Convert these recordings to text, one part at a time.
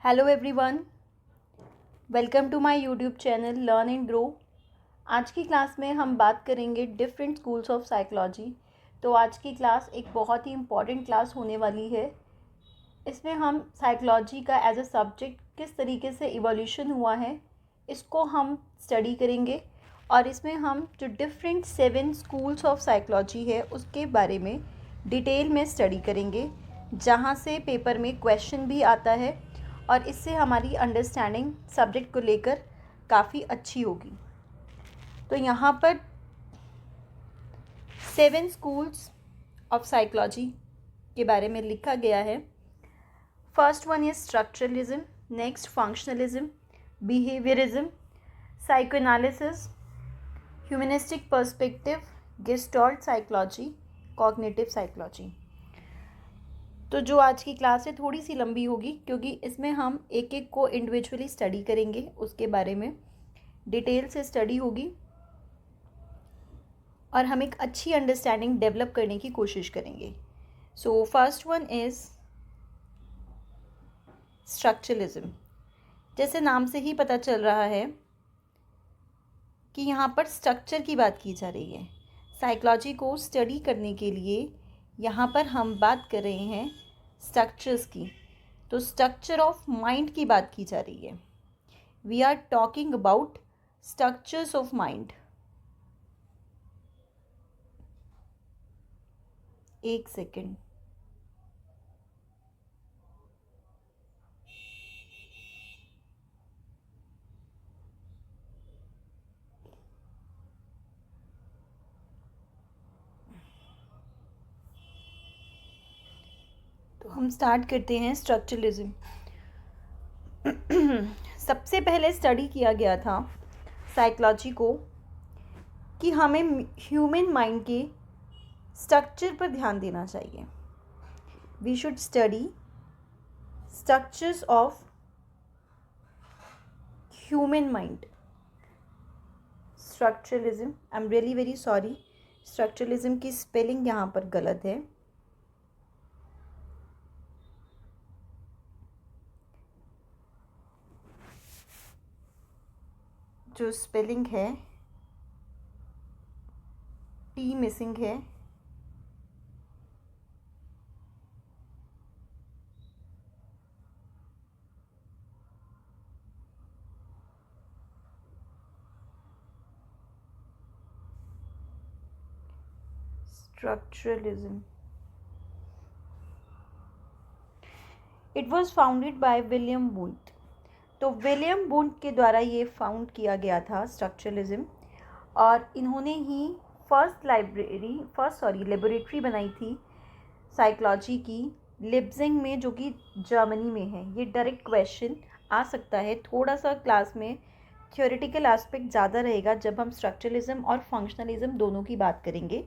Hello everyone, welcome to my YouTube channel learn and grow. आज की class में हम बात करेंगे डिफरेंट स्कूल्स ऑफ साइकोलॉजी। तो आज की क्लास एक बहुत ही इम्पॉर्टेंट क्लास होने वाली है। इसमें हम साइकोलॉजी का एज अ सब्जेक्ट किस तरीके से इवोल्यूशन हुआ है इसको हम स्टडी करेंगे, और इसमें हम जो डिफरेंट 7 स्कूल्स ऑफ साइकोलॉजी है उसके बारे में डिटेल में स्टडी करेंगे, जहाँ से पेपर में क्वेश्चन भी आता है और इससे हमारी अंडरस्टैंडिंग सब्जेक्ट को लेकर काफ़ी अच्छी होगी। तो यहाँ पर 7 स्कूल्स ऑफ साइकोलॉजी के बारे में लिखा गया है। First one is structuralism, next functionalism, behaviourism, psychoanalysis, humanistic perspective, gestalt psychology, cognitive psychology. तो जो आज की क्लास है थोड़ी सी लंबी होगी क्योंकि इसमें हम एक एक को इंडिविजुअली स्टडी करेंगे, उसके बारे में डिटेल से स्टडी होगी और हम एक अच्छी अंडरस्टैंडिंग डेवलप करने की कोशिश करेंगे। So first one is structuralism. जैसे नाम से ही पता चल रहा है कि यहाँ पर स्ट्रक्चर की बात की जा रही है। साइकोलॉजी को स्टडी करने के लिए यहाँ पर हम बात कर रहे हैं स्ट्रक्चर्स की। तो स्ट्रक्चर ऑफ माइंड की बात की जा रही है। We are talking about structures of mind. एक सेकेंड। तो हम स्टार्ट करते हैं स्ट्रक्चरलिज्म। सबसे पहले स्टडी किया गया था साइकोलॉजी को कि हमें ह्यूमन माइंड के स्ट्रक्चर पर ध्यान देना चाहिए। We should study structures of human mind. Structuralism, I am really very sorry, structuralism की स्पेलिंग यहाँ पर गलत है। जो स्पेलिंग है टी मिसिंग है। Structuralism, it was founded by William Wundt. तो विलियम वुंट के द्वारा ये फाउंड किया गया था स्ट्रक्चरलिज्म, और इन्होंने ही लेबोरेटरी बनाई थी साइकोलॉजी की लिप्जिंग में, जो कि जर्मनी में है। ये डायरेक्ट क्वेश्चन आ सकता है, थोड़ा सा क्लास में थ्योरेटिकल एस्पेक्ट ज़्यादा रहेगा जब हम स्ट्रक्चरलिज्म और फंक्शनलिज्म दोनों की बात करेंगे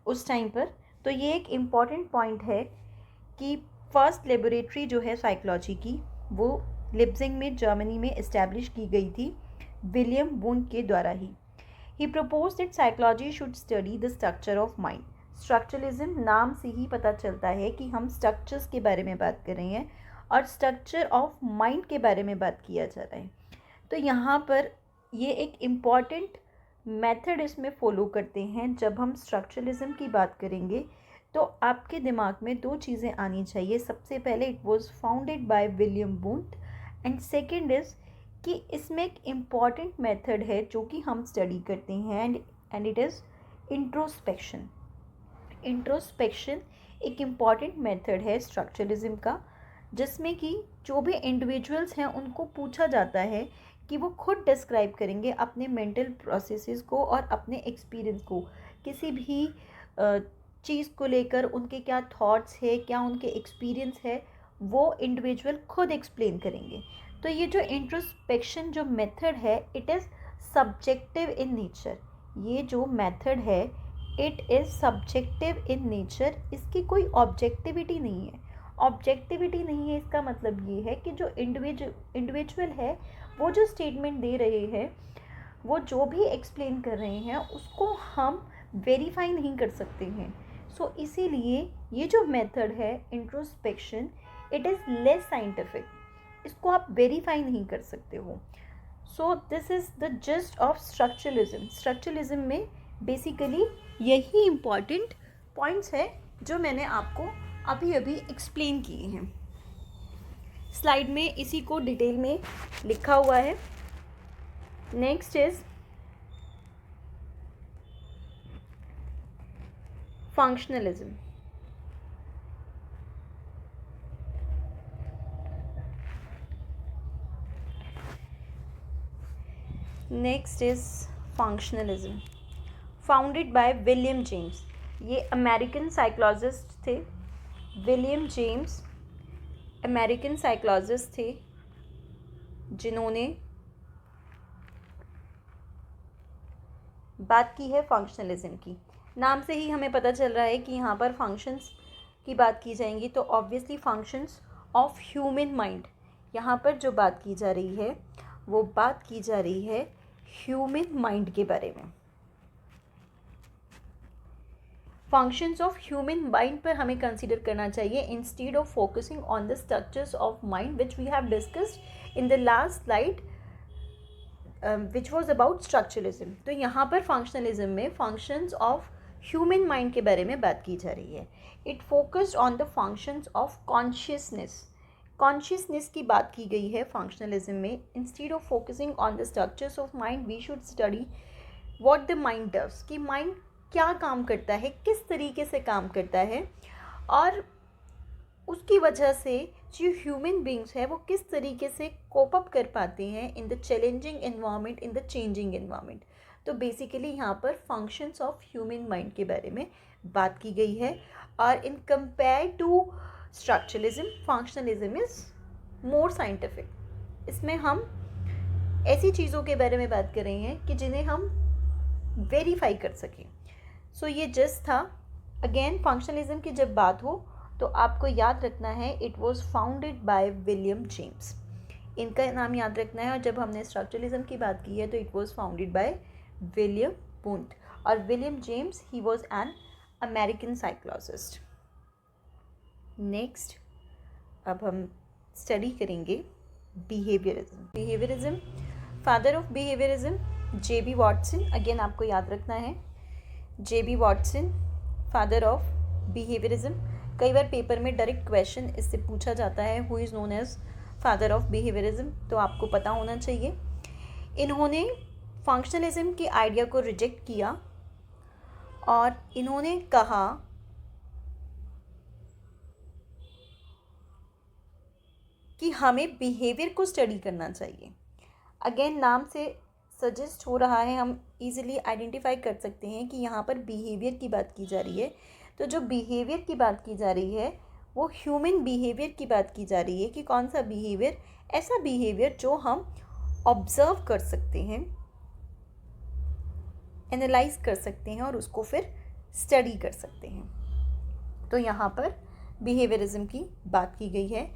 उस टाइम पर। तो ये एक इम्पॉर्टेंट पॉइंट है कि फर्स्ट लेबोरेटरी जो है साइकोलॉजी की वो लिप्जिंग में जर्मनी में इस्टेब्लिश की गई थी विलियम वुंट के द्वारा ही। He propose that psychology should study the structure of mind. Structuralism नाम से ही पता चलता है कि हम स्ट्रक्चर्स के बारे में बात कर रहे हैं और स्ट्रक्चर ऑफ माइंड के बारे में बात किया जा रहा है। तो यहाँ पर ये एक इम्पॉर्टेंट मेथड इसमें फॉलो करते हैं। जब हम स्ट्रक्चरलिज्म की बात करेंगे तो आपके दिमाग में दो चीज़ें आनी चाहिए। सबसे पहले it was founded by William won't, and second is कि इसमें एक इम्पॉर्टेंट मेथड है जो कि हम स्टडी करते हैं, and it is introspection. Introspection एक इम्पॉर्टेंट मेथड है स्ट्रक्चरलिज्म का, जिसमें कि जो भी इंडिविजुअल्स हैं उनको पूछा जाता है कि वो खुद डिस्क्राइब करेंगे अपने मेंटल प्रोसेसेस को और अपने एक्सपीरियंस को, किसी भी चीज़ को लेकर उनके क्या थॉट्स है, क्या उनके एक्सपीरियंस है, वो इंडिविजुअल खुद एक्सप्लेन करेंगे। तो ये जो इंट्रोस्पेक्शन जो मेथड है it is subjective in nature. ये जो मेथड है it is subjective in nature. इसकी कोई ऑब्जेक्टिविटी नहीं है। ऑब्जेक्टिविटी नहीं है इसका मतलब ये है कि जो इंडिविजुअल है वो जो स्टेटमेंट दे रहे हैं, वो जो भी एक्सप्लेन कर रहे हैं उसको हम वेरीफाई नहीं कर सकते हैं। सो इसीलिए ये जो मेथड है introspection it is less scientific. इसको आप वेरीफाई नहीं कर सकते हो. So this is the just of structuralism. Structuralism में बेसिकली यही इम्पॉर्टेंट पॉइंट्स है जो मैंने आपको अभी अभी एक्सप्लेन किए हैं. स्लाइड में इसी को डिटेल में लिखा हुआ है. Next is functionalism. Next is functionalism founded by William James. ये अमेरिकन साइकोलॉजिस्ट थे. विलियम जेम्स अमेरिकन साइकोलॉजिस्ट थे जिन्होंने बात की है फंक्शनलिज्म की. नाम से ही हमें पता चल रहा है कि यहाँ पर फंक्शंस की बात की जाएंगी, तो obviously functions of human mind. यहाँ पर जो बात की जा रही है वो बात की जा रही है ह्यूमन माइंड के बारे में. फंक्शंस ऑफ ह्यूमन माइंड पर हमें कंसीडर करना चाहिए instead of focusing on the structures of mind which we have discussed in the last slide which was about structuralism. तो यहाँ पर फंक्शनलिज्म में फंक्शंस ऑफ ह्यूमन माइंड के बारे में बात की जा रही है. It focused on the functions of consciousness. Consciousness की बात की गई है फंक्शनलिज्म में. Instead of focusing on the structures of mind we should study what the mind does, कि माइंड क्या काम करता है, किस तरीके से काम करता है, और उसकी वजह से जो ह्यूमन बींग्स है वो किस तरीके से कोप अप कर पाते हैं in the challenging environment, in the changing environment. तो बेसिकली यहाँ पर फंक्शंस ऑफ ह्यूमन माइंड के बारे में बात की गई है. और in compare to structuralism functionalism is more scientific. इसमें हम ऐसी चीज़ों के बारे में बात कर रहे हैं कि जिन्हें हम वेरीफाई कर सकें. सो ये जस्ट था. अगेन फंक्शनलिज्म की जब बात हो तो आपको याद रखना है it was founded by William James. इनका नाम याद रखना है. और जब हमने स्ट्रक्चरलिज्म की बात की है तो it was founded by William Wundt. और William James he was an American psychologist. Next अब हम स्टडी करेंगे behaviourism. Behaviourism, father of behaviourism J B. Watson. Again आपको याद रखना है J B. Watson father of behaviourism. कई बार पेपर में डायरेक्ट क्वेश्चन इससे पूछा जाता है who is known as father of behaviourism, तो आपको पता होना चाहिए. इन्होंने फंक्शनलिज्म के आइडिया को रिजेक्ट किया और इन्होंने कहा कि हमें बिहेवियर को स्टडी करना चाहिए. अगेन नाम से सजेस्ट हो रहा है, हम इजीली आइडेंटिफाई कर सकते हैं कि यहाँ पर बिहेवियर की बात की जा रही है. तो जो बिहेवियर की बात की जा रही है वो ह्यूमन बिहेवियर की बात की जा रही है. कि कौन सा बिहेवियर, ऐसा बिहेवियर जो हम ऑब्जर्व कर सकते हैं, एनालाइज कर सकते हैं और उसको फिर स्टडी कर सकते हैं. तो यहाँ पर बिहेवियरिज्म की बात की गई है.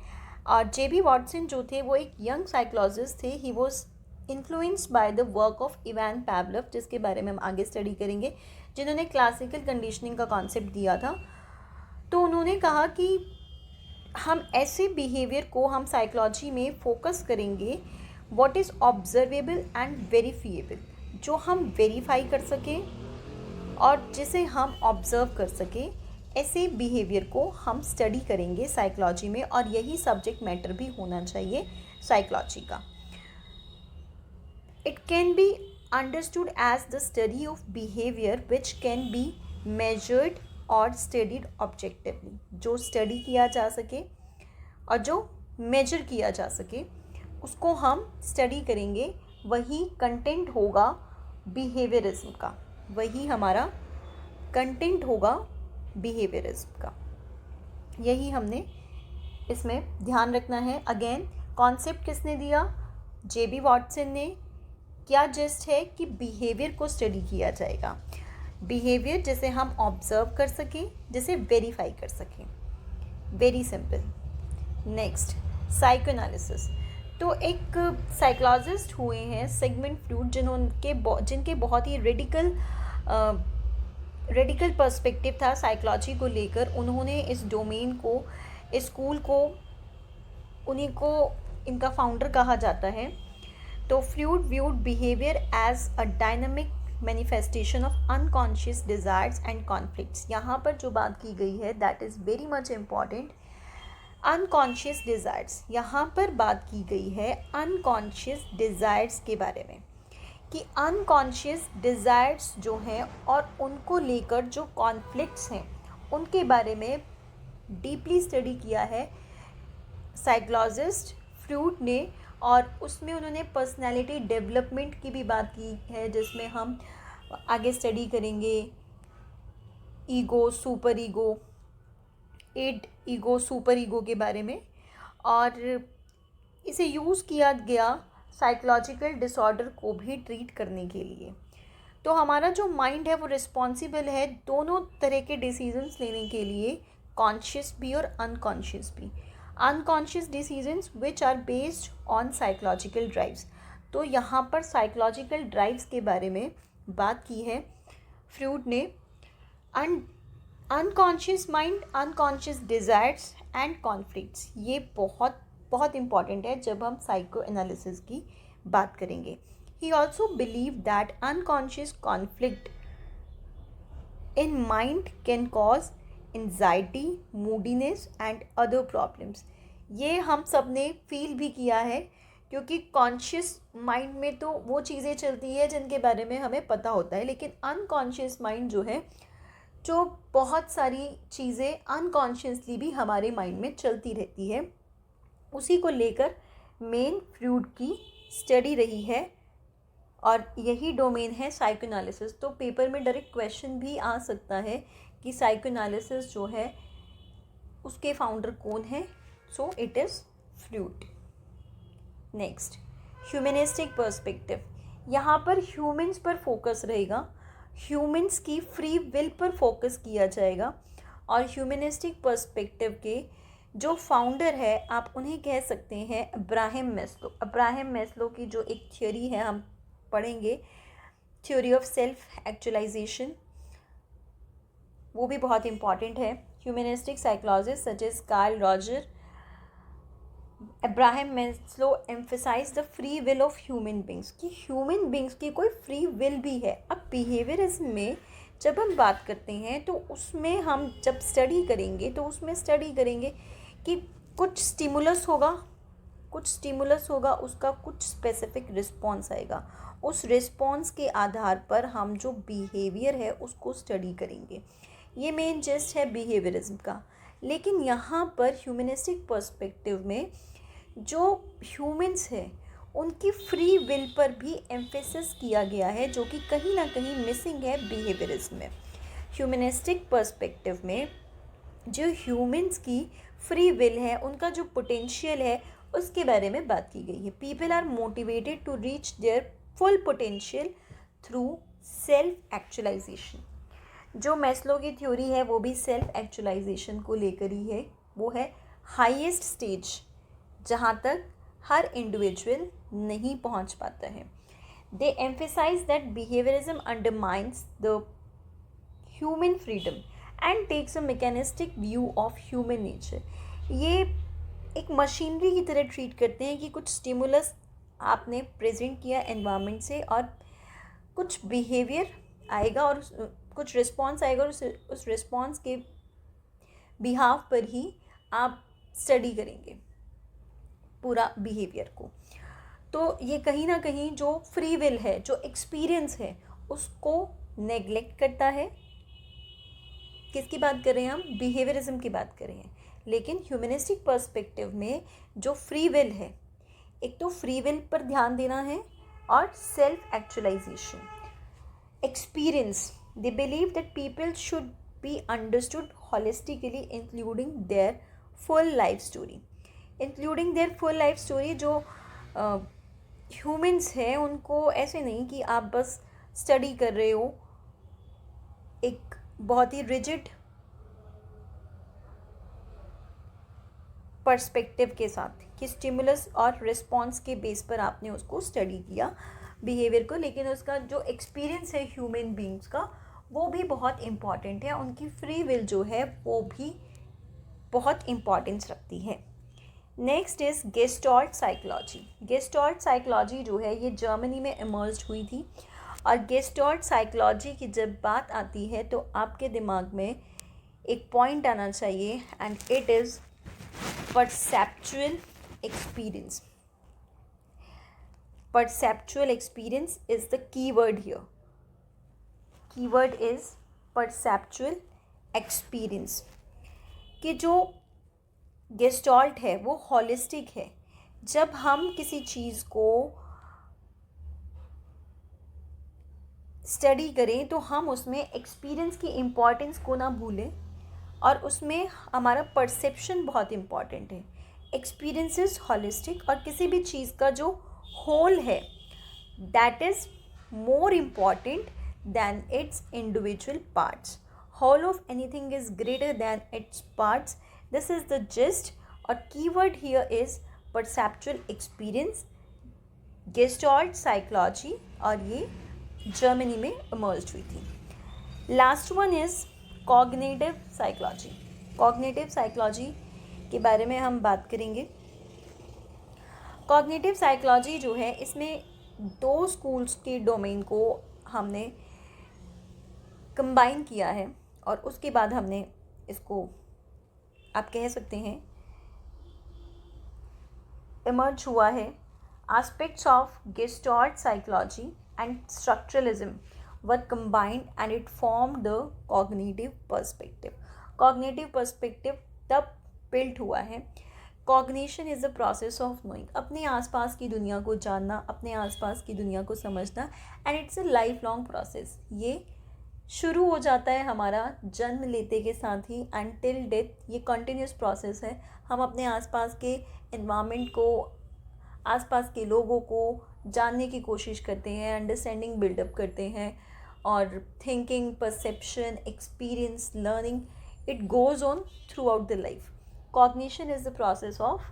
और जे.बी. वॉटसन जो थे वो एक यंग साइकोलॉजिस्ट थे. He was influenced by the work of Ivan Pavlov, जिसके बारे में हम आगे स्टडी करेंगे, जिन्होंने क्लासिकल कंडीशनिंग का कॉन्सेप्ट दिया था. तो उन्होंने कहा कि हम ऐसे बिहेवियर को हम साइकोलॉजी में फोकस करेंगे what is observable and verifiable, जो हम वेरीफाई कर सकें और जिसे हम ऑब्जर्व कर सकें. ऐसे बिहेवियर को हम स्टडी करेंगे साइकोलॉजी में, और यही सब्जेक्ट मैटर भी होना चाहिए साइकोलॉजी का. It can be understood as the study of behavior which can be measured और studied objectively. जो स्टडी किया जा सके और जो मेजर किया जा सके उसको हम स्टडी करेंगे. वही कंटेंट होगा बिहेवियरिज्म का, वही हमारा कंटेंट होगा बिहेवियरिज्म का. यही हमने इसमें ध्यान रखना है. अगेन कॉन्सेप्ट किसने दिया? जे.बी. वॉटसन ने. क्या जस्ट है कि बिहेवियर को स्टडी किया जाएगा, बिहेवियर जिसे हम ऑब्जर्व कर सकें, जिसे वेरीफाई कर सकें. Very simple. Next psychoanalysis. तो एक साइकोलॉजिस्ट हुए हैं सिगमंड फ्रॉइड, जिनके बहुत ही रेडिकल पर्सपेक्टिव था साइकोलॉजी को लेकर. उन्होंने इस डोमेन को, इस स्कूल को, उन्हीं को इनका फाउंडर कहा जाता है। तो Freud viewed behaviour as a dynamic manifestation of unconscious desires and conflicts. यहाँ पर जो बात की गई है that is very much important. Unconscious desires, यहाँ पर बात की गई है अनकॉन्शियस डिज़ायर्स के बारे में, कि अनकॉन्शियस डिज़ायर्स जो हैं और उनको लेकर जो कॉन्फ्लिक्ट्स हैं उनके बारे में डीपली स्टडी किया है साइकोलॉजिस्ट फ्रूड ने। और उसमें उन्होंने पर्सनालिटी डेवलपमेंट की भी बात की है, जिसमें हम आगे स्टडी करेंगे ego, super ego, 8 ego, super ego के बारे में। और इसे यूज़ किया गया साइकोलॉजिकल डिसऑर्डर को भी ट्रीट करने के लिए। तो हमारा जो माइंड है वो रिस्पॉन्सिबल है दोनों तरह के डिसीजंस लेने के लिए, कॉन्शियस भी और अनकॉन्शियस भी। Unconscious decisions which are based on psychological drives. तो यहाँ पर साइकोलॉजिकल ड्राइव्स के बारे में बात की है फ्रूड ने। Unconscious mind, unconscious desires and conflicts, ये बहुत बहुत इम्पॉर्टेंट है जब हम साइको एनालिसिस की बात करेंगे। He also believed that unconscious conflict in mind can cause anxiety, moodiness and other problems. ये हम सब ने फील भी किया है, क्योंकि कॉन्शियस माइंड में तो वो चीज़ें चलती है जिनके बारे में हमें पता होता है, लेकिन अनकॉन्शियस माइंड जो है, जो बहुत सारी चीज़ें अनकॉन्शियसली भी हमारे माइंड में चलती रहती है, उसी को लेकर मेन फ्रूड की स्टडी रही है। और यही डोमेन है साइकोएनालिसिस। तो पेपर में डायरेक्ट क्वेश्चन भी आ सकता है कि साइकोएनालिसिस जो है उसके फाउंडर कौन है। So it is Freud. Next, humanistic perspective. यहाँ पर ह्यूमंस पर फोकस रहेगा, ह्यूमंस की फ्री विल पर फोकस किया जाएगा। और ह्यूमनिस्टिक पर्सपेक्टिव के जो फाउंडर है आप उन्हें कह सकते हैं अब्राहम मैस्लो। अब्राहम मैस्लो की जो एक थ्योरी है हम पढ़ेंगे, थ्योरी ऑफ सेल्फ एक्चुअलाइजेशन, वो भी बहुत इम्पॉर्टेंट है। Humanistic psychologist such as Carl Roger, Abraham Maslow emphasise the free will of human beings, कि ह्यूमन बींग्स की कोई फ्री विल भी है। अब बिहेवियरिज्म में जब हम बात करते हैं तो उसमें हम जब स्टडी करेंगे तो उसमें स्टडी करेंगे कि कुछ स्टिमुलस होगा, उसका कुछ स्पेसिफिक रिस्पॉन्स आएगा, उस रिस्पॉन्स के आधार पर हम जो बिहेवियर है उसको स्टडी करेंगे। ये मेन जिस्ट है बिहेवियरिज्म का। लेकिन यहाँ पर ह्यूमनिस्टिक पर्सपेक्टिव में जो ह्यूमंस है उनकी फ्री विल पर भी एम्फेसिस किया गया है, जो कि कहीं ना कहीं मिसिंग है बिहेवियरिज्म में। ह्यूमनिस्टिक पर्सपेक्टिव में जो ह्यूमंस की फ्री विल है, उनका जो पोटेंशियल है, उसके बारे में बात की गई है। People are motivated to reach their full potential through self actualisation. जो मैस्लो की थ्योरी है वो भी सेल्फ एक्चुअलाइजेशन को लेकर ही है। वो है हाईएस्ट स्टेज जहाँ तक हर इंडिविजुअल नहीं पहुँच पाता है। They emphasize that behaviourism undermines the human freedom and takes a mechanistic view of human nature. ये एक मशीनरी की तरह ट्रीट करते हैं कि कुछ स्टिमुलस आपने प्रेजेंट किया एनवायरनमेंट से और कुछ बिहेवियर आएगा और कुछ रिस्पॉन्स आएगा और उस रिस्पॉन्स के बिहाफ पर ही आप स्टडी करेंगे पूरा बिहेवियर को। तो ये कहीं ना कहीं जो फ्री विल है, जो एक्सपीरियंस है, उसको नेग्लेक्ट करता है। किसकी बात कर रहे हैं हम? बिहेवियरिज्म की बात कर रहे हैं। लेकिन ह्यूमनिस्टिक पर्सपेक्टिव में जो फ्री विल है, एक तो फ्री विल पर ध्यान देना है और self actualisation, experience. They believe that people should be understood holistically including their full life story. Including their full life story, जो ह्यूमंस हैं उनको ऐसे नहीं कि आप बस स्टडी कर रहे हो एक बहुत ही रिजिड पर्सपेक्टिव के साथ कि स्टिमुलस और रिस्पॉन्स के बेस पर आपने उसको स्टडी किया बिहेवियर को, लेकिन उसका जो एक्सपीरियंस है ह्यूमन बींग्स का वो भी बहुत इम्पॉर्टेंट है। उनकी फ्री विल जो है वो भी बहुत इम्पॉर्टेंस रखती है। Next is gestalt psychology. Gestalt psychology जो है ये जर्मनी में इमर्ज हुई थी, और गेस्टॉल्ट साइकोलॉजी की जब बात आती है तो आपके दिमाग में एक पॉइंट आना चाहिए, and it is perceptual experience. Perceptual experience is the keyword here. Keyword is perceptual experience. कि जो गेस्टॉल्ट है वो होलिस्टिक है. जब हम किसी चीज़ को स्टडी करें तो हम उसमें एक्सपीरियंस की इम्पॉर्टेंस को ना भूलें, और उसमें हमारा परसेप्शन बहुत इम्पॉर्टेंट है. एक्सपीरियंस इज होलिस्टिक, और किसी भी चीज़ का जो होल है that is more important than its individual parts. Whole of anything is greater than its parts. This is the gist, और keyword here is perceptual experience, gestalt psychology, और ये Germany में इमर्ज हुई थी. Last one is cognitive psychology. Cognitive psychology के बारे में हम बात करेंगे. कॉग्निटिव साइकोलॉजी जो है इसमें दो स्कूल्स के डोमेन को हमने कंबाइन किया है, और उसके बाद हमने इसको आप कह सकते हैं इमर्ज हुआ है. Aspects of gestalt psychology and structuralism were combined and it formed the cognitive perspective. Cognitive perspective तब built हुआ है. Cognition is the process of knowing. अपने आसपास की दुनिया को जानना, अपने आसपास की दुनिया को समझना, and it's a lifelong process. ये शुरू हो जाता है हमारा जन्म लेते के साथ ही and till death. ये continuous process है. हम अपने आसपास के environment को, आसपास के लोगों को जानने की कोशिश करते हैं, अंडरस्टैंडिंग बिल्डअप करते हैं, और thinking, perception, experience, learning, it goes on through the life. Cognition is the process of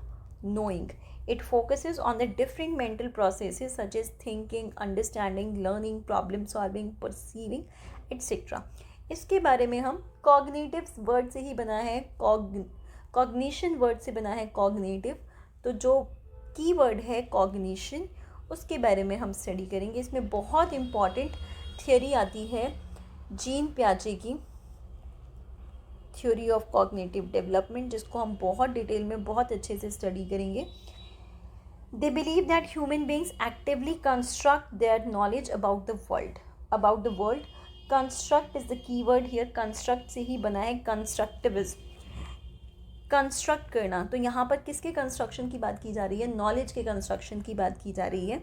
knowing. It focuses on the different mental processes such as thinking, understanding, learning, problem solving, perceiving, etcetera. इसके बारे में हम cognitive word से ही बना है, cognition word से बना है कॉग्निटिव. तो जो की वर्ड है कॉग्निशन, उसके बारे में हम स्टडी करेंगे. इसमें बहुत इम्पॉर्टेंट थियोरी आती है जीन पियाजे की, थ्योरी ऑफ कॉग्निटिव डेवलपमेंट, जिसको हम बहुत डिटेल में बहुत अच्छे से स्टडी करेंगे. दे believe that human beings actively construct their knowledge about the world. Construct is the key word here. Construct से ही बना है कंस्ट्रक्टिविज्म. कंस्ट्रक्ट करना, तो यहाँ पर किसके कंस्ट्रक्शन की बात की जा रही है? नॉलेज के कंस्ट्रक्शन की बात की जा रही है.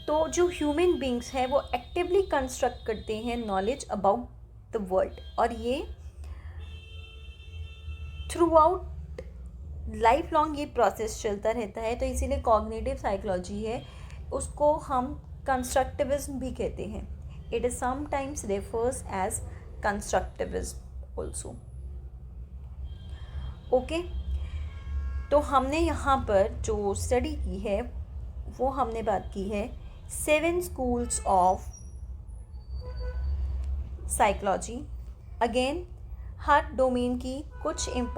तो जो ह्यूमन बींग्स हैं वो एक्टिवली कंस्ट्रक्ट करते हैं नॉलेज अबाउट द वर्ल्ड, और ये थ्रू आउट लाइफ लॉन्ग ये प्रोसेस चलता रहता है. तो इसीलिए कॉग्निटिव साइकोलॉजी है, उसको हम कंस्ट्रक्टिविज्म भी कहते हैं. It is sometimes refers as constructivism also. Okay, तो हमने यहाँ पर जो स्टडी की है वो हमने बात की है 7 schools of psychology. Again her domain की कुछ इम्पॉर्टेंट